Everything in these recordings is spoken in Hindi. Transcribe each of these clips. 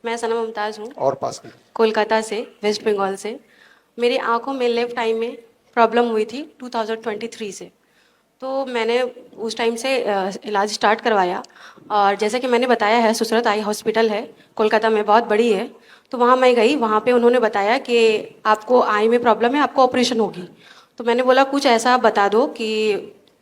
मैं सना मुमताज़ हूँ, और पास में कोलकाता से, वेस्ट बंगाल से। मेरी आंखों में लेफ्ट आई में प्रॉब्लम हुई थी 2023 से। तो मैंने उस टाइम से इलाज स्टार्ट करवाया, और जैसे कि मैंने बताया है, सुसरत आई हॉस्पिटल है कोलकाता में, बहुत बड़ी है। तो वहाँ मैं गई, वहाँ पे उन्होंने बताया कि आपको आई में प्रॉब्लम है, आपको ऑपरेशन होगी। तो मैंने बोला कुछ ऐसा बता दो कि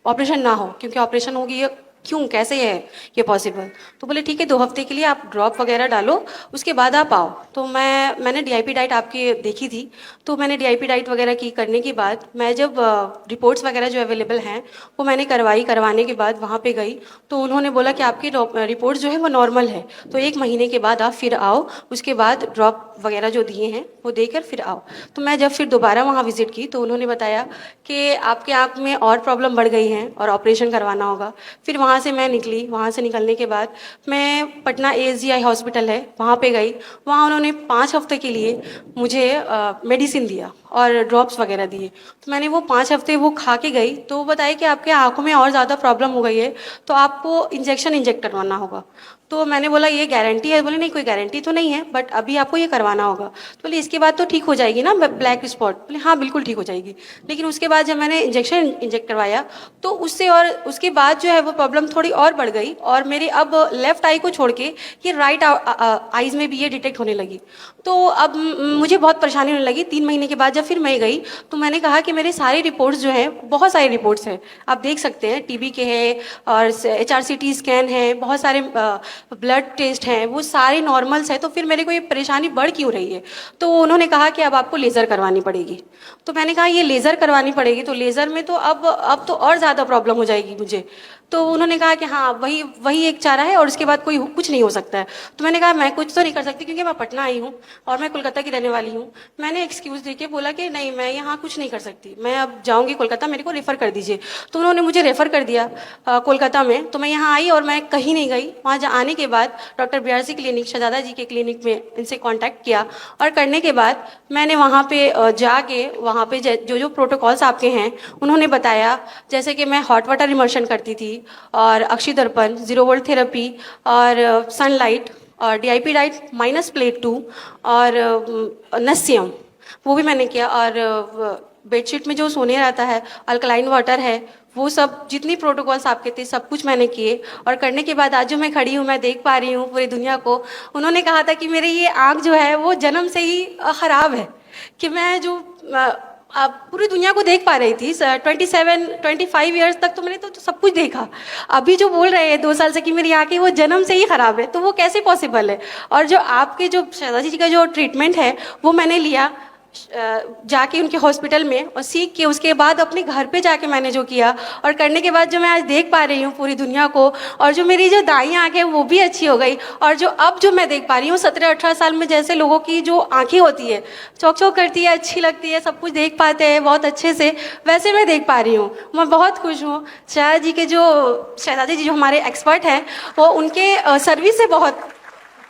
ऑपरेशन ना हो, क्योंकि ऑपरेशन होगी ये क्यों, कैसे है ये पॉसिबल। तो बोले ठीक है, 2 हफ्ते के लिए आप ड्रॉप वगैरह डालो, उसके बाद आप आओ। तो मैंने डीआईपी डाइट आपकी देखी थी, तो मैंने डीआईपी डाइट वगैरह की करने के बाद मैं जब रिपोर्ट्स वगैरह जो अवेलेबल हैं वो मैंने करवाने के बाद वहाँ पे गई, तो उन्होंने बोला कि आपकी रिपोर्ट्स जो है वो नॉर्मल है, तो 1 महीने के बाद आप फिर आओ, उसके बाद ड्रॉप वगैरह जो दिए हैं वो देकर फिर आओ। तो मैं जब फिर दोबारा वहाँ विजिट की तो उन्होंने बताया कि आपके आँख में और प्रॉब्लम बढ़ गई हैं और ऑपरेशन करवाना होगा। फिर वहाँ से मैं निकली, वहाँ से निकलने के बाद मैं पटना एएसजीआई हॉस्पिटल है वहाँ पे गई। वहाँ उन्होंने 5 हफ्ते के लिए मुझे मेडिसिन दिया और ड्रॉप्स वगैरह दिए। तो मैंने वो 5 हफ्ते वो खा के गई, तो वो बताया कि आपके आँखों में और ज़्यादा प्रॉब्लम हो गई है, तो आपको इंजेक्ट करवाना होगा। तो मैंने बोला ये गारंटी है? बोले नहीं, कोई गारंटी तो नहीं है, बट अभी आपको ये करवाना होगा। तो बोले इसके बाद तो ठीक हो जाएगी ना ब्लैक स्पॉट? बोले हाँ बिल्कुल ठीक हो जाएगी। लेकिन उसके बाद जब मैंने इंजेक्ट करवाया तो उससे, और उसके बाद जो है वो प्रॉब्लम थोड़ी और बढ़ गई, और मेरे अब लेफ्ट आई को छोड़ के ये राइट आईज में भी ये डिटेक्ट होने लगी। तो अब मुझे बहुत परेशानी होने लगी। 3 महीने के बाद जब फिर मैं गई तो मैंने कहा कि मेरे सारे रिपोर्ट्स जो हैं, बहुत सारे रिपोर्ट्स हैं, आप देख सकते हैं, टीबी के हैं और HRCT स्कैन है, बहुत सारे ब्लड टेस्ट हैं, वो सारे नॉर्मल्स हैं, तो फिर मेरे को ये परेशानी बढ़ क्यों रही है? तो उन्होंने कहा कि अब आपको लेज़र करवानी पड़ेगी। तो मैंने कहा ये लेज़र करवानी पड़ेगी, तो लेज़र में तो अब तो और ज़्यादा प्रॉब्लम हो जाएगी मुझे। तो उन्होंने कहा कि हाँ वही एक चारा है और उसके बाद कुछ नहीं हो सकता है। तो मैंने कहा मैं कुछ तो नहीं कर सकती, क्योंकि मैं पटना आई हूँ और मैं कोलकाता की रहने वाली हूँ। मैंने एक्सक्यूज़ देके बोला कि नहीं, मैं यहाँ कुछ नहीं कर सकती, मैं अब जाऊँगी कोलकाता, मेरे को रेफ़र कर दीजिए। तो उन्होंने मुझे रेफ़र कर दिया कोलकाता में। तो मैं यहाँ आई और मैं कहीं नहीं गई। वहाँ आने के बाद डॉक्टर BRC क्लिनिक, शहजादा जी के क्लिनिक में इनसे कॉन्टैक्ट किया, और करने के बाद मैंने वहाँ पे जाके वहाँ पे जो प्रोटोकॉल्स आपके हैं उन्होंने बताया, जैसे कि मैं हॉट वाटर इमर्शन करती थी, और अक्षी दर्पण, 0 वोल्ट थेरेपी, और सनलाइट, और डीआईपी डाइट -प्लेट 2, और नस्यम वो भी मैंने किया, और बेडशीट में जो सोने रहता है, अल्कलाइन वाटर है, वो सब जितनी प्रोटोकॉल्स आपके थे सब कुछ मैंने किए। और करने के बाद आज जो मैं खड़ी हूँ, मैं देख पा रही हूँ पूरी दुनिया को। उन्होंने कहा था कि मेरी ये आँख जो है वो जन्म से ही ख़राब है, कि मैं जो पूरी दुनिया को देख पा रही थी। 25 ईयर्स तक तो मैंने तो सब कुछ देखा। अभी जो बोल रहे हैं 2 साल से कि मेरी आँखें वो जन्म से ही ख़राब है, तो वो कैसे पॉसिबल है? और जो आपके जो शहजादी जी का जो ट्रीटमेंट है वो मैंने लिया जाके उनके हॉस्पिटल में, और सीख के उसके बाद अपने घर पे जाके मैंने जो किया, और करने के बाद जो मैं आज देख पा रही हूँ पूरी दुनिया को, और जो मेरी जो दाईं आँख है वो भी अच्छी हो गई, और जो अब जो मैं देख पा रही हूँ 17-18 साल में जैसे लोगों की जो आँखें होती है, चौक चौक करती है, अच्छी लगती है, सब कुछ देख पाते हैं बहुत अच्छे से, वैसे मैं देख पा रही हूँ। मैं बहुत खुश हूँ। शहजादी जी जो हमारे एक्सपर्ट हैं, वो उनके सर्विस से बहुत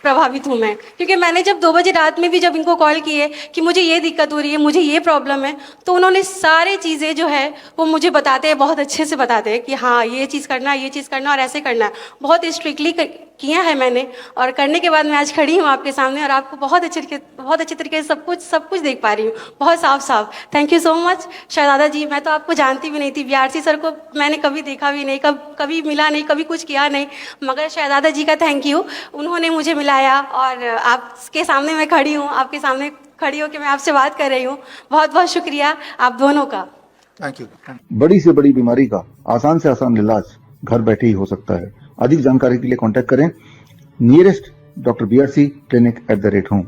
प्रभावित हूँ मैं, क्योंकि मैंने जब 2 बजे रात में भी जब इनको कॉल किए कि मुझे ये दिक्कत हो रही है, मुझे ये प्रॉब्लम है, तो उन्होंने सारी चीज़ें जो है वो मुझे बताते हैं, बहुत अच्छे से बताते हैं कि हाँ ये चीज़ करना है, ये चीज़ करना, और ऐसे करना है। बहुत स्ट्रिक्टली किया है मैंने, और करने के बाद मैं आज खड़ी हूँ आपके सामने, और आपको बहुत अच्छे तरीके से सब कुछ देख पा रही हूँ, बहुत साफ। थैंक यू सो मच शहजादा जी। मैं तो आपको जानती भी नहीं थी, BRC सर को मैंने कभी देखा भी नहीं, कभी मिला नहीं, कभी कुछ किया नहीं, मगर शहजादा जी का थैंक यू, उन्होंने मुझे मिलाया, और आपके सामने मैं खड़ी हूँ, आपके सामने खड़ी होकर मैं आपसे बात कर रही हूँ। बहुत बहुत शुक्रिया आप दोनों का। Thank you. बड़ी से बड़ी बीमारी का आसान से आसान इलाज घर बैठे ही हो सकता है। अधिक जानकारी के लिए कांटेक्ट करें nearest doctor BRC clinic @ home.